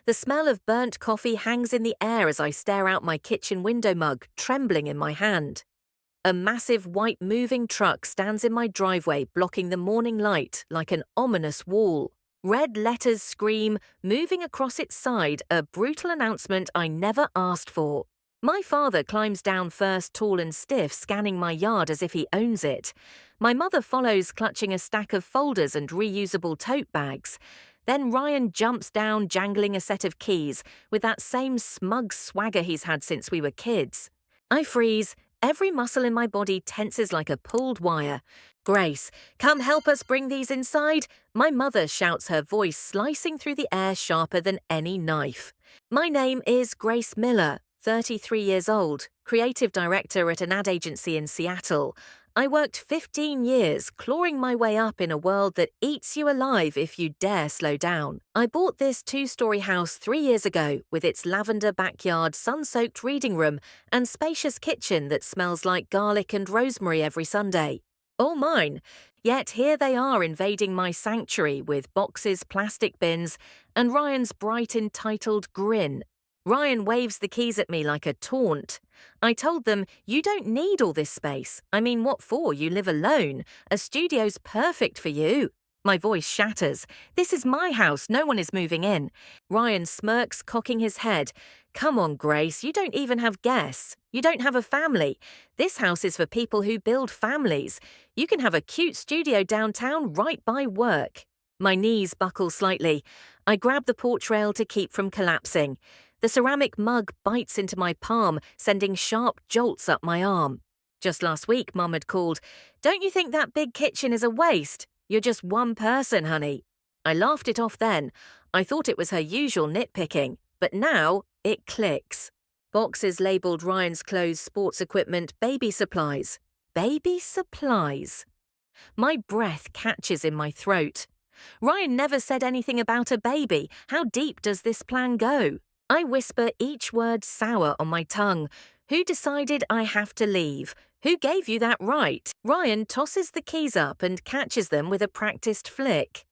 The smell of burnt coffee hangs in the air as I stare out my kitchen window mug, trembling in my hand. A massive white moving truck stands in my driveway, blocking the morning light like an ominous wall. Red letters scream, moving across its side, a brutal announcement I never asked for. My father climbs down first, tall and stiff, scanning my yard as if he owns it. My mother follows, clutching a stack of folders and reusable tote bags. Then Ryan jumps down, jangling a set of keys, with that same smug swagger he's had since we were kids. I freeze. Every muscle in my body tenses like a pulled wire. Grace, come help us bring these inside. My mother shouts, her voice slicing through the air sharper than any knife. My name is Grace Miller, 33 years old, creative director at an ad agency in Seattle. I worked 15 years, clawing my way up in a world that eats you alive if you dare slow down. I bought this 2-story house 3 years ago, with its lavender backyard, sun-soaked reading room, and spacious kitchen that smells like garlic and rosemary every Sunday. All mine. Yet here they are invading my sanctuary with boxes, plastic bins, and Ryan's bright entitled grin. Ryan waves the keys at me like a taunt. I told them, you don't need all this space. I mean, what for? You live alone. A studio's perfect for you. My voice shatters. This is my house. No one is moving in. Ryan smirks, cocking his head. Come on, Grace. You don't even have guests. You don't have a family. This house is for people who build families. You can have a cute studio downtown right by work. My knees buckle slightly. I grab the porch rail to keep from collapsing. The ceramic mug bites into my palm, sending sharp jolts up my arm. Just last week, Mum had called, "Don't you think that big kitchen is a waste? You're just one person, honey." I laughed it off then. I thought it was her usual nitpicking, but now it clicks. Boxes labelled Ryan's clothes, sports equipment, baby supplies. Baby supplies. My breath catches in my throat. Ryan never said anything about a baby. How deep does this plan go? I whisper each word sour on my tongue. Who decided I have to leave? Who gave you that right? Ryan tosses the keys up and catches them with a practiced flick.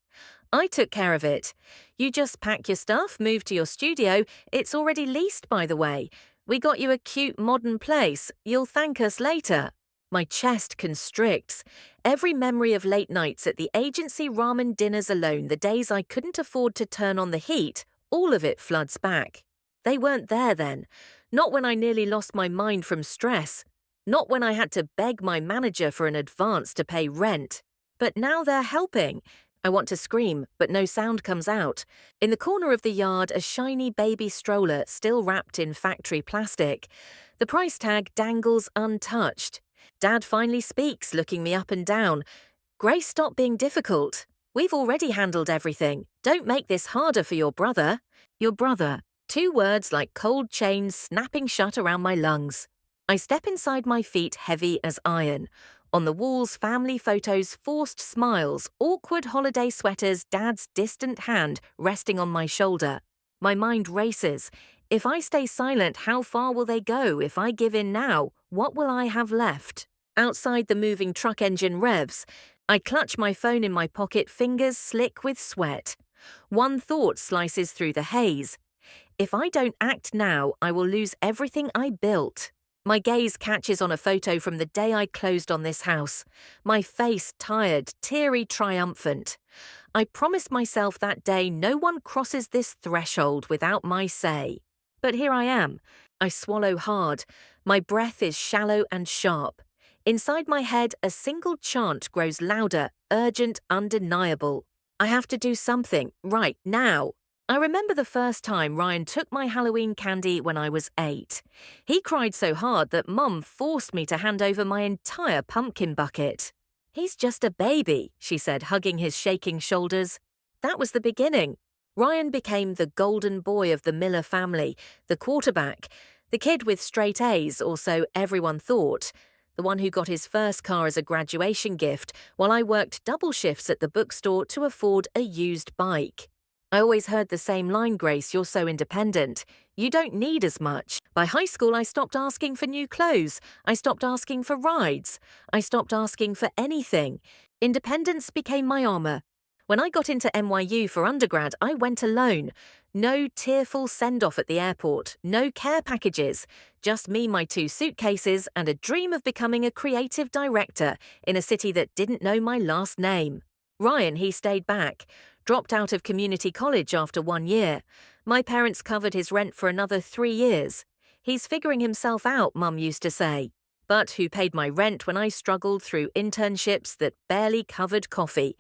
I took care of it. You just pack your stuff, move to your studio. It's already leased, by the way. We got you a cute modern place. You'll thank us later. My chest constricts. Every memory of late nights at the agency ramen dinners alone, the days I couldn't afford to turn on the heat, all of it floods back. They weren't there then. Not when I nearly lost my mind from stress. Not when I had to beg my manager for an advance to pay rent. But now they're helping. I want to scream, but no sound comes out. In the corner of the yard, a shiny baby stroller still wrapped in factory plastic. The price tag dangles untouched. Dad finally speaks, looking me up and down. Grace, stop being difficult. We've already handled everything. Don't make this harder for your brother. Your brother. 2 words like cold chains snapping shut around my lungs. I step inside, my feet heavy as iron. On the walls, family photos, forced smiles, awkward holiday sweaters, Dad's distant hand resting on my shoulder. My mind races. If I stay silent, how far will they go? If I give in now, what will I have left? Outside, the moving truck engine revs. I clutch my phone in my pocket, fingers slick with sweat. One thought slices through the haze. If I don't act now, I will lose everything I built. My gaze catches on a photo from the day I closed on this house. My face tired, teary, triumphant. I promised myself that day no one crosses this threshold without my say. But here I am. I swallow hard. My breath is shallow and sharp. Inside my head, a single chant grows louder, urgent, undeniable. I have to do something, right now. I remember the first time Ryan took my Halloween candy when I was 8. He cried so hard that Mum forced me to hand over my entire pumpkin bucket. "He's just a baby," she said, hugging his shaking shoulders. That was the beginning. Ryan became the golden boy of the Miller family, the quarterback, the kid with straight A's, or so everyone thought. The one who got his first car as a graduation gift, while I worked double shifts at the bookstore to afford a used bike. I always heard the same line, "Grace, you're so independent. You don't need as much." By high school, I stopped asking for new clothes. I stopped asking for rides. I stopped asking for anything. Independence became my armor. When I got into NYU for undergrad, I went alone. No tearful send-off at the airport, no care packages, just me, my 2 suitcases, and a dream of becoming a creative director in a city that didn't know my last name. Ryan, he stayed back, dropped out of community college after 1 year. My parents covered his rent for another 3 years. He's figuring himself out, Mum used to say. But who paid my rent when I struggled through internships that barely covered coffee?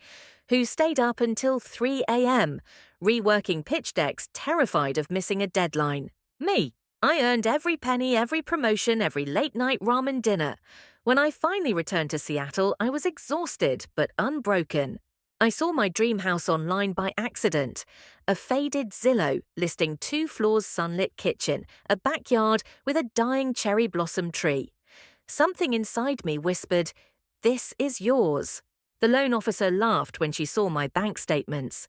Who stayed up until 3 a.m., reworking pitch decks, terrified of missing a deadline? Me. I earned every penny, every promotion, every late-night ramen dinner. When I finally returned to Seattle, I was exhausted but unbroken. I saw my dream house online by accident. A faded Zillow listing 2 floors sunlit kitchen, a backyard with a dying cherry blossom tree. Something inside me whispered, "This is yours." The loan officer laughed when she saw my bank statements.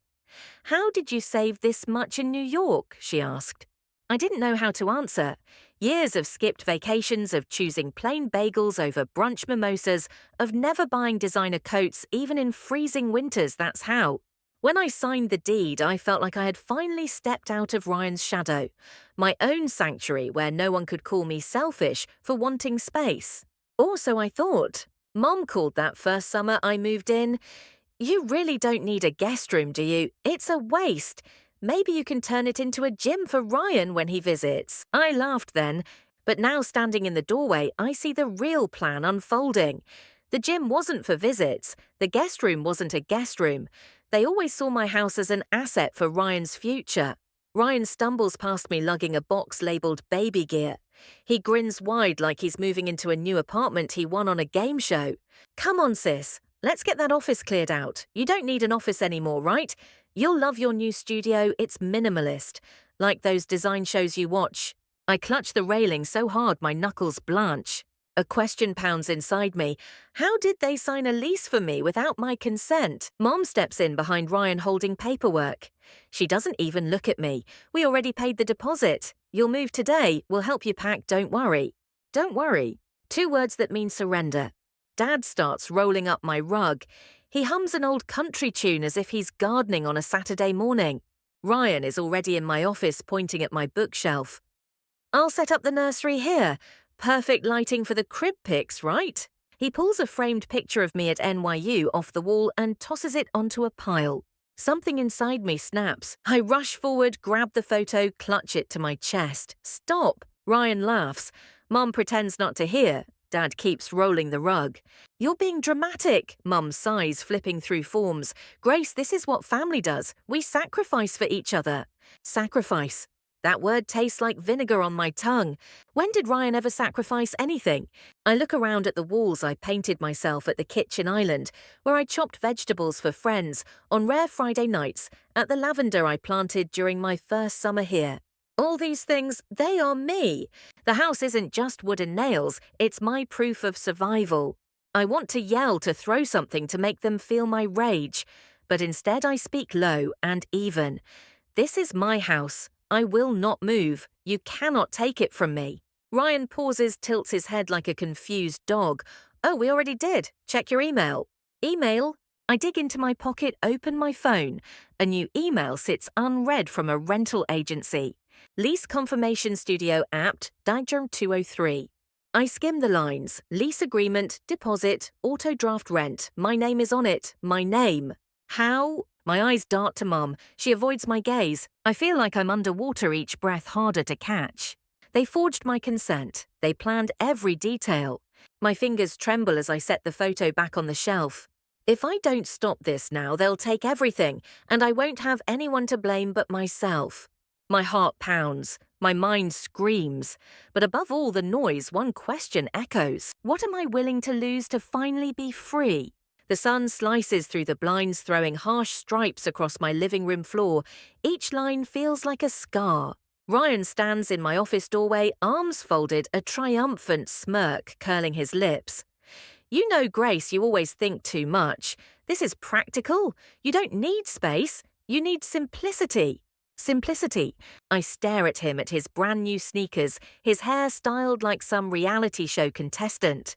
"How did you save this much in New York?" she asked. I didn't know how to answer. Years of skipped vacations, of choosing plain bagels over brunch mimosas, of never buying designer coats even in freezing winters, that's how. When I signed the deed, I felt like I had finally stepped out of Ryan's shadow, my own sanctuary where no one could call me selfish for wanting space. Or so I thought. Mom called that first summer I moved in, "You really don't need a guest room, do you? It's a waste. Maybe you can turn it into a gym for Ryan when he visits." I laughed then, but now standing in the doorway, I see the real plan unfolding. The gym wasn't for visits. The guest room wasn't a guest room. They always saw my house as an asset for Ryan's future. Ryan stumbles past me lugging a box labeled baby gear. He grins wide like he's moving into a new apartment he won on a game show. "Come on, sis. Let's get that office cleared out. You don't need an office anymore, right? You'll love your new studio. It's minimalist, like those design shows you watch." I clutch the railing so hard my knuckles blanch. A question pounds inside me. How did they sign a lease for me without my consent? Mom steps in behind Ryan holding paperwork. She doesn't even look at me. "We already paid the deposit. You'll move today. We'll help you pack, don't worry." Don't worry. 2 words that mean surrender. Dad starts rolling up my rug. He hums an old country tune as if he's gardening on a Saturday morning. Ryan is already in my office pointing at my bookshelf. "I'll set up the nursery here. Perfect lighting for the crib pics, right?" He pulls a framed picture of me at NYU off the wall and tosses it onto a pile. Something inside me snaps. I rush forward, grab the photo, clutch it to my chest. "Stop!" Ryan laughs. Mum pretends not to hear. Dad keeps rolling the rug. "You're being dramatic," Mum sighs, flipping through forms. "Grace, this is what family does. We sacrifice for each other." Sacrifice. That word tastes like vinegar on my tongue. When did Ryan ever sacrifice anything? I look around at the walls I painted myself at the kitchen island, where I chopped vegetables for friends on rare Friday nights, at the lavender I planted during my first summer here. All these things, they are me. The house isn't just wood and nails, it's my proof of survival. I want to yell, to throw something to make them feel my rage, but instead I speak low and even. This is my house. I will not move. You cannot take it from me. Ryan pauses, tilts his head like a confused dog. "Oh, we already did. Check your email." Email? I dig into my pocket, open my phone. A new email sits unread from a rental agency. Lease confirmation studio apt, Diagram 203. I skim the lines. Lease agreement, deposit, auto draft rent. My name is on it. My name. How? My eyes dart to Mum. She avoids my gaze. I feel like I'm underwater, each breath harder to catch. They forged my consent. They planned every detail. My fingers tremble as I set the photo back on the shelf. If I don't stop this now, they'll take everything, and I won't have anyone to blame but myself. My heart pounds. My mind screams. But above all the noise, one question echoes. What am I willing to lose to finally be free? The sun slices through the blinds, throwing harsh stripes across my living room floor. Each line feels like a scar. Ryan stands in my office doorway, arms folded, a triumphant smirk curling his lips. "You know, Grace, you always think too much. This is practical. You don't need space. You need simplicity." Simplicity. I stare at him, at his brand new sneakers, his hair styled like some reality show contestant.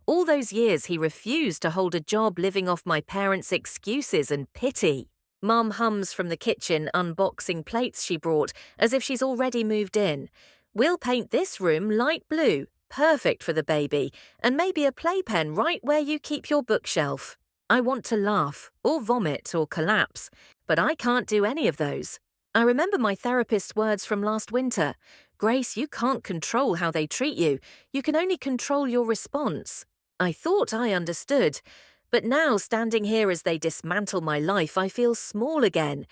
All those years he refused to hold a job living off my parents' excuses and pity. Mum hums from the kitchen, unboxing plates she brought, as if she's already moved in. We'll paint this room light blue, perfect for the baby, and maybe a playpen right where you keep your bookshelf. I want to laugh, or vomit, or collapse, but I can't do any of those. I remember my therapist's words from last winter. Grace, you can't control how they treat you. You can only control your response. I thought I understood. But now, standing here as they dismantle my life, I feel small again.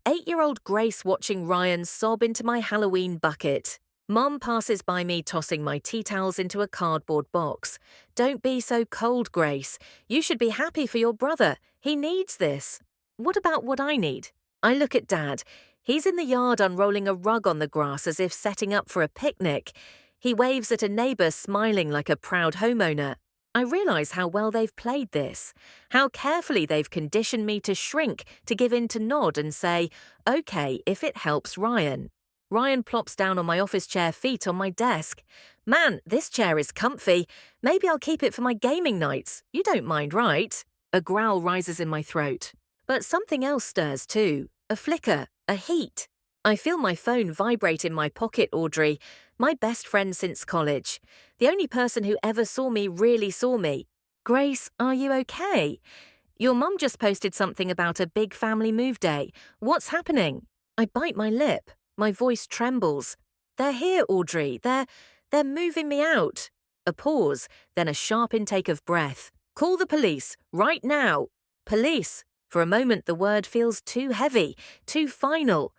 8-year-old Grace watching Ryan sob into my Halloween bucket. Mum passes by me tossing my tea towels into a cardboard box. Don't be so cold, Grace. You should be happy for your brother. He needs this. What about what I need? I look at Dad. He's in the yard unrolling a rug on the grass as if setting up for a picnic. He waves at a neighbour smiling like a proud homeowner. I realise how well they've played this, how carefully they've conditioned me to shrink, to give in to nod and say, okay, if it helps Ryan. Ryan plops down on my office chair, feet on my desk. Man, this chair is comfy. Maybe I'll keep it for my gaming nights. You don't mind, right? A growl rises in my throat. But something else stirs too. A flicker, a heat. I feel my phone vibrate in my pocket, Audrey, my best friend since college. The only person who ever saw me really saw me. Grace, are you okay? Your mum just posted something about a big family move day. What's happening? I bite my lip. My voice trembles. They're here, Audrey. They're moving me out. A pause, then a sharp intake of breath. Call the police, right now. Police. For a moment, the word feels too heavy, too final.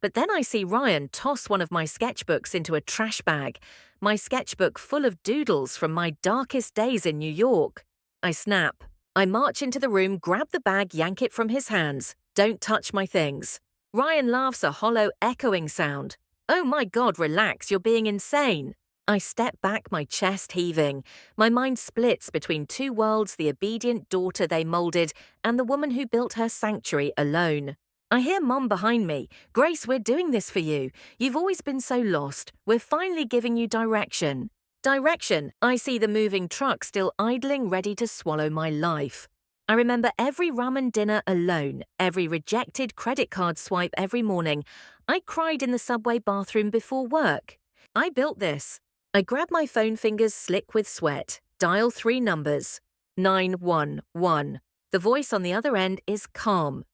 But then I see Ryan toss one of my sketchbooks into a trash bag, my sketchbook full of doodles from my darkest days in New York. I snap. I march into the room, grab the bag, yank it from his hands. Don't touch my things. Ryan laughs a hollow, echoing sound. Oh my God, relax, you're being insane. I step back, my chest heaving. My mind splits between two worlds, the obedient daughter they molded and the woman who built her sanctuary alone. I hear Mum behind me. Grace, we're doing this for you. You've always been so lost. We're finally giving you direction. Direction. I see the moving truck still idling, ready to swallow my life. I remember every ramen dinner alone, every rejected credit card swipe every morning. I cried in the subway bathroom before work. I built this. I grab my phone, fingers slick with sweat. Dial 3 numbers. 911. The voice on the other end is calm.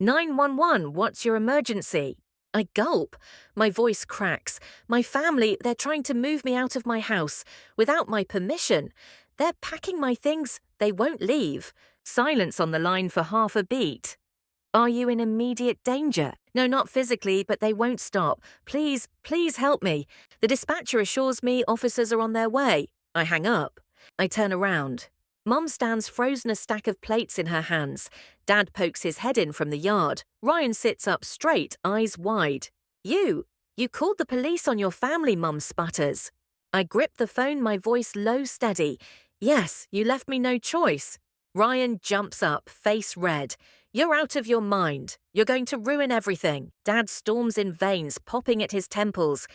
911, what's your emergency? I gulp. My voice cracks. My family, they're trying to move me out of my house without my permission. They're packing my things. They won't leave. Silence on the line for half a beat. Are you in immediate danger? No, not physically, but they won't stop. Please, please help me. The dispatcher assures me officers are on their way. I hang up. I turn around. Mum stands frozen, a stack of plates in her hands. Dad pokes his head in from the yard. Ryan sits up straight, eyes wide. You called the police on your family, Mum sputters. I grip the phone, my voice low, steady. Yes, you left me no choice. Ryan jumps up, face red. You're out of your mind. You're going to ruin everything. Dad storms in veins, popping at his temples.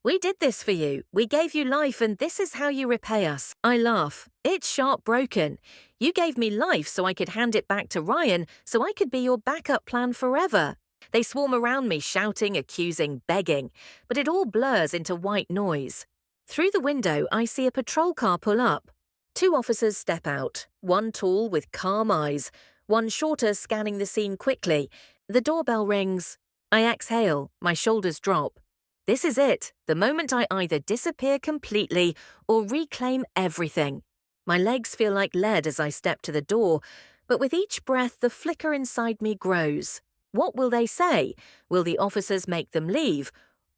We did this for you. We gave you life, and this is how you repay us. I laugh. It's sharp broken. You gave me life so I could hand it back to Ryan, so I could be your backup plan forever. They swarm around me, shouting, accusing, begging, but it all blurs into white noise. Through the window, I see a patrol car pull up. 2 officers step out, one tall with calm eyes, one shorter scanning the scene quickly. The doorbell rings. I exhale, my shoulders drop. This is it, the moment I either disappear completely or reclaim everything. My legs feel like lead as I step to the door, but with each breath the flicker inside me grows. What will they say? Will the officers make them leave?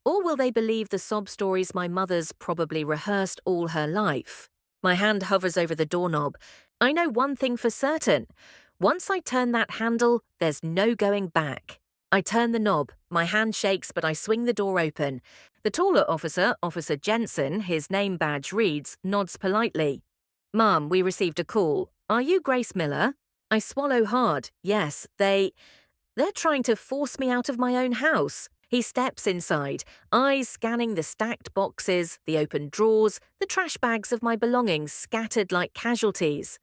Or will they believe the sob stories my mother's probably rehearsed all her life? My hand hovers over the doorknob. I know one thing for certain. Once I turn that handle, there's no going back. I turn the knob. My hand shakes, but I swing the door open. The taller officer, Officer Jensen, his name badge reads, nods politely. Ma'am, we received a call. Are you Grace Miller? I swallow hard. Yes, they're trying to force me out of my own house. He steps inside, eyes scanning the stacked boxes, the open drawers, the trash bags of my belongings scattered like casualties.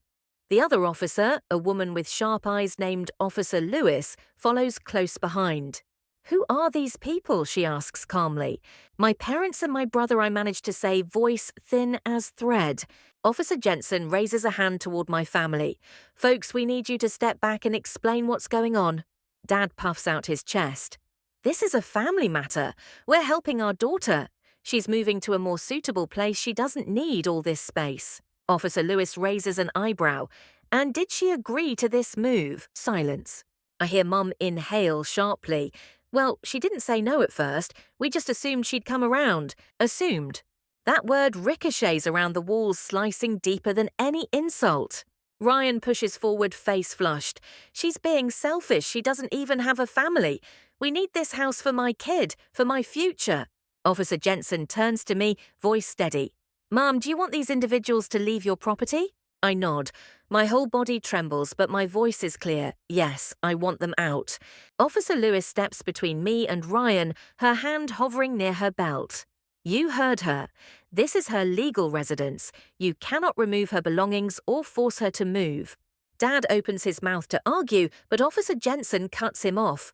The other officer, a woman with sharp eyes named Officer Lewis, follows close behind. "Who are these people?" she asks calmly. "My parents and my brother," I manage to say, voice thin as thread. Officer Jensen raises a hand toward my family. "Folks, we need you to step back and explain what's going on." Dad puffs out his chest. "This is a family matter. We're helping our daughter. She's moving to a more suitable place. She doesn't need all this space." Officer Lewis raises an eyebrow. "And did she agree to this move?" Silence. I hear Mum inhale sharply. "Well, she didn't say no at first. We just assumed she'd come around." Assumed. That word ricochets around the walls, slicing deeper than any insult. Ryan pushes forward, face flushed. "She's being selfish. She doesn't even have a family. We need this house for my kid, for my future." Officer Jensen turns to me, voice steady. "Mom, do you want these individuals to leave your property?" I nod. My whole body trembles, but my voice is clear. Yes, I want them out. Officer Lewis steps between me and Ryan, her hand hovering near her belt. "You heard her. This is her legal residence. You cannot remove her belongings or force her to move." Dad opens his mouth to argue, but Officer Jensen cuts him off.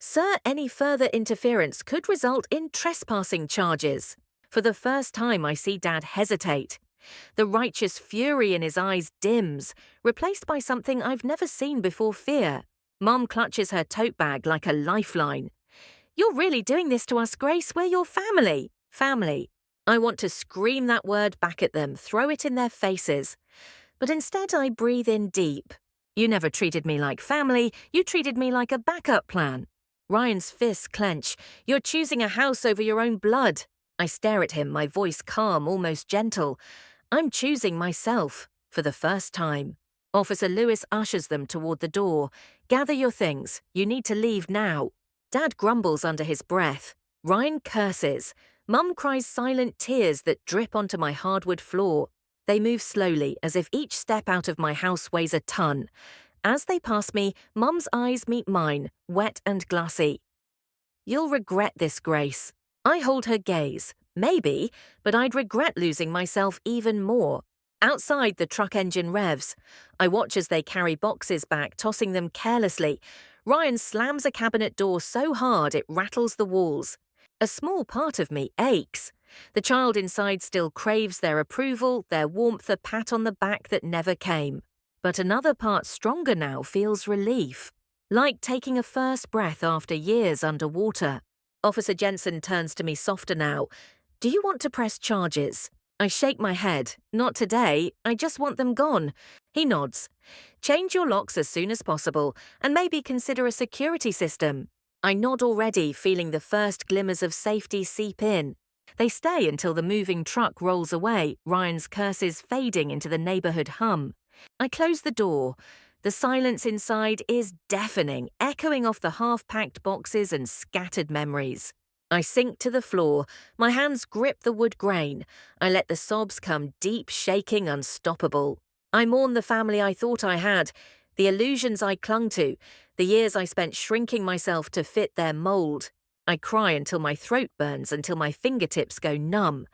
"Sir, any further interference could result in trespassing charges." For the first time, I see Dad hesitate. The righteous fury in his eyes dims, replaced by something I've never seen before: fear. Mum clutches her tote bag like a lifeline. "You're really doing this to us, Grace. We're your family." Family. I want to scream that word back at them, throw it in their faces. But instead I breathe in deep. "You never treated me like family. You treated me like a backup plan." Ryan's fists clench. "You're choosing a house over your own blood." I stare at him, my voice calm, almost gentle. "I'm choosing myself, for the first time." Officer Lewis ushers them toward the door. "Gather your things. You need to leave now." Dad grumbles under his breath. Ryan curses. Mum cries silent tears that drip onto my hardwood floor. They move slowly, as if each step out of my house weighs a ton. As they pass me, Mum's eyes meet mine, wet and glassy. "You'll regret this, Grace." I hold her gaze. Maybe, but I'd regret losing myself even more. Outside, the truck engine revs. I watch as they carry boxes back, tossing them carelessly. Ryan slams a cabinet door so hard it rattles the walls. A small part of me aches. The child inside still craves their approval, their warmth, a pat on the back that never came. But another part, stronger now, feels relief. Like taking a first breath after years underwater. Officer Jensen turns to me softer now. "Do you want to press charges?" I shake my head. "Not today. I just want them gone." He nods. "Change your locks as soon as possible, and maybe consider a security system." I nod already, feeling the first glimmers of safety seep in. They stay until the moving truck rolls away, Ryan's curses fading into the neighborhood hum. I close the door. The silence inside is deafening, echoing off the half-packed boxes and scattered memories. I sink to the floor. My hands grip the wood grain. I let the sobs come deep, shaking, unstoppable. I mourn the family I thought I had, the illusions I clung to, the years I spent shrinking myself to fit their mold. I cry until my throat burns, until my fingertips go numb.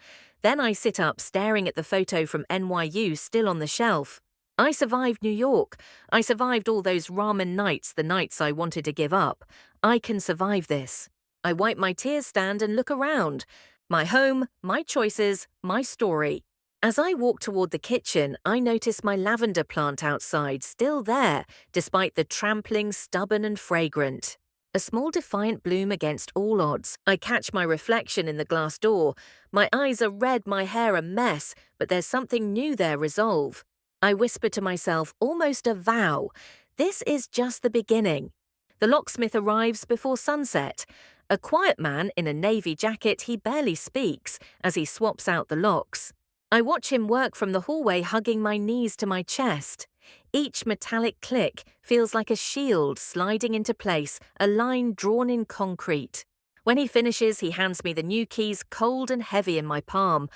Then I sit up, staring at the photo from NYU still on the shelf. I survived New York. I survived all those ramen nights, the nights I wanted to give up. I can survive this. I wipe my tears, stand and look around. My home, my choices, my story. As I walk toward the kitchen, I notice my lavender plant outside, still there, despite the trampling, stubborn and fragrant. A small defiant bloom against all odds. I catch my reflection in the glass door. My eyes are red, my hair a mess, but there's something new there, resolve. I whisper to myself, almost a vow. This is just the beginning. The locksmith arrives before sunset. A quiet man in a navy jacket, he barely speaks as he swaps out the locks. I watch him work from the hallway, hugging my knees to my chest. Each metallic click feels like a shield sliding into place, a line drawn in concrete. When he finishes, he hands me the new keys, cold and heavy in my palm.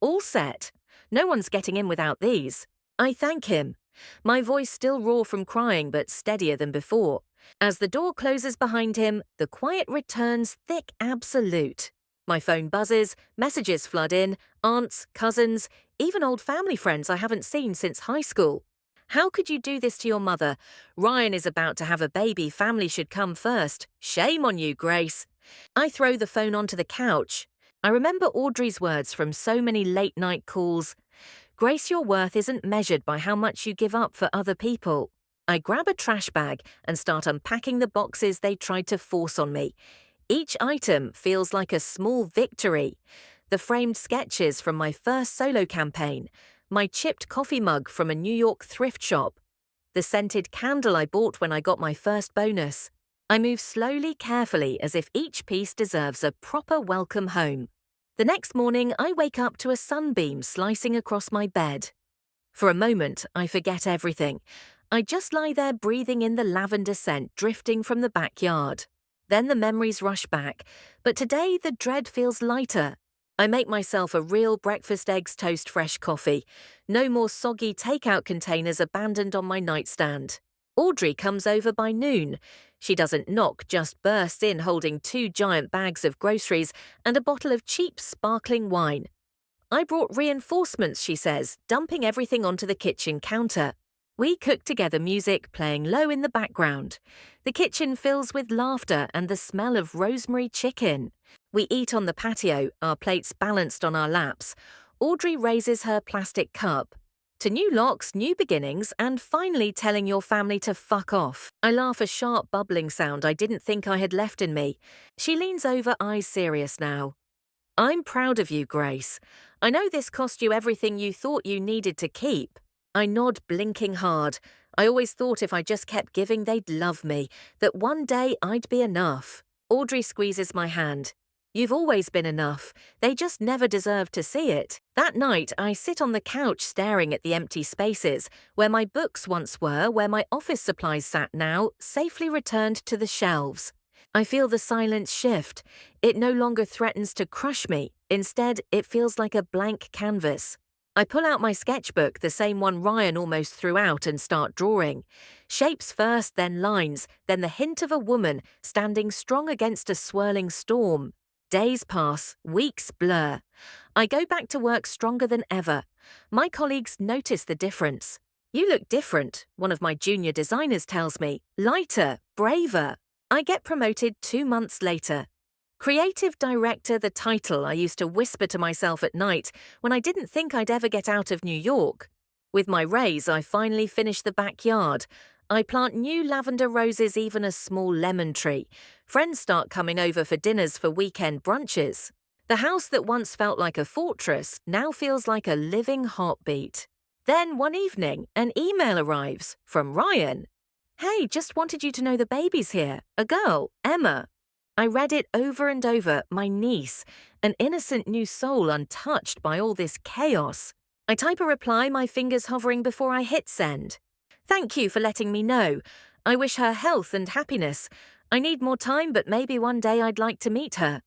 All set. No one's getting in without these. I thank him. My voice still raw from crying, but steadier than before. As the door closes behind him, the quiet returns thick absolute. My phone buzzes, messages flood in, aunts, cousins, even old family friends I haven't seen since high school. How could you do this to your mother? Ryan is about to have a baby, family should come first. Shame on you, Grace. I throw the phone onto the couch. I remember Audrey's words from so many late-night calls. Grace, your worth isn't measured by how much you give up for other people. I grab a trash bag and start unpacking the boxes they tried to force on me. Each item feels like a small victory. The framed sketches from my first solo campaign, my chipped coffee mug from a New York thrift shop, the scented candle I bought when I got my first bonus. I move slowly, carefully, as if each piece deserves a proper welcome home. The next morning, I wake up to a sunbeam slicing across my bed. For a moment, I forget everything. I just lie there breathing in the lavender scent drifting from the backyard. Then the memories rush back, but today the dread feels lighter. I make myself a real breakfast eggs toast fresh coffee. No more soggy takeout containers abandoned on my nightstand. Audrey comes over by noon. She doesn't knock, just bursts in holding 2 giant bags of groceries and a bottle of cheap sparkling wine. I brought reinforcements, she says, dumping everything onto the kitchen counter. We cook together, music playing low in the background. The kitchen fills with laughter and the smell of rosemary chicken. We eat on the patio, our plates balanced on our laps. Audrey raises her plastic cup. To new locks, new beginnings, and finally telling your family to fuck off. I laugh, a sharp bubbling sound I didn't think I had left in me. She leans over, eyes serious now. I'm proud of you, Grace. I know this cost you everything you thought you needed to keep. I nod, blinking hard. I always thought if I just kept giving they'd love me, that one day I'd be enough. Audrey squeezes my hand. You've always been enough. They just never deserved to see it. That night, I sit on the couch staring at the empty spaces, where my books once were, where my office supplies sat now, safely returned to the shelves. I feel the silence shift. It no longer threatens to crush me. Instead, it feels like a blank canvas. I pull out my sketchbook, the same one Ryan almost threw out, and start drawing. Shapes first, then lines, then the hint of a woman standing strong against a swirling storm. Days pass, weeks blur. I go back to work stronger than ever. My colleagues notice the difference. You look different, one of my junior designers tells me. Lighter, braver. I get promoted 2 months later. Creative director, the title I used to whisper to myself at night when I didn't think I'd ever get out of New York. With my raise, I finally finish the backyard. I plant new lavender roses, even a small lemon tree. Friends start coming over for dinners, for weekend brunches. The house that once felt like a fortress now feels like a living heartbeat. Then one evening, an email arrives from Ryan. Hey, just wanted you to know the baby's here. A girl, Emma. I read it over and over, my niece, an innocent new soul untouched by all this chaos. I type a reply, my fingers hovering before I hit send. Thank you for letting me know. I wish her health and happiness. I need more time, but maybe one day I'd like to meet her.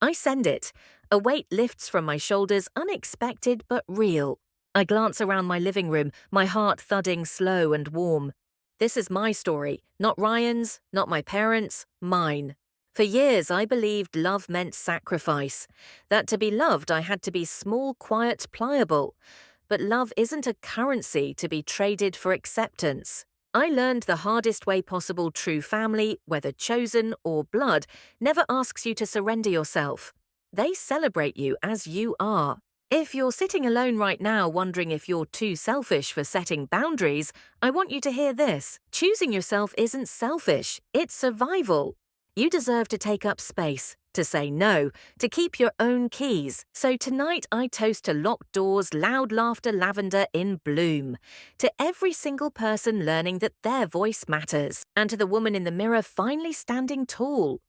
I send it. A weight lifts from my shoulders, unexpected but real. I glance around my living room, my heart thudding slow and warm. This is my story, not Ryan's, not my parents', mine. For years, I believed love meant sacrifice, that to be loved I had to be small, quiet, pliable. But love isn't a currency to be traded for acceptance. I learned the hardest way possible: true family, whether chosen or blood, never asks you to surrender yourself. They celebrate you as you are. If you're sitting alone right now wondering if you're too selfish for setting boundaries, I want you to hear this. Choosing yourself isn't selfish, it's survival. You deserve to take up space, to say no, to keep your own keys. So tonight I toast to locked doors, loud laughter, lavender in bloom. To every single person learning that their voice matters. And to the woman in the mirror finally standing tall.